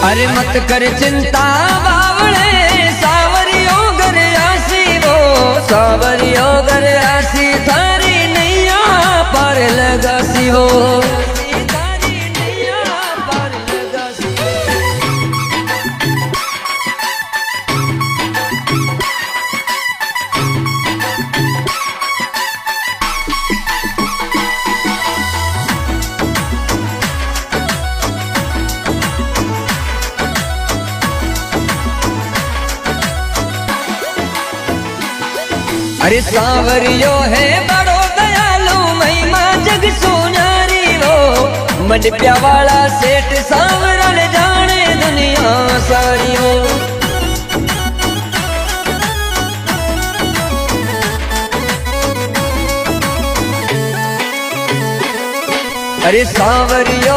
अरे मत कर चिंता बावड़े सावरियो घर आसी वो सावरियो घर आसी थारी नैया पार लगासी वो अरे सांवरियो है बड़ो दयालु महिमा जग सोनारी वो मंडपिया वाला सेठ सांवरन जाने दुनिया सारी वो। अरे सांवरियो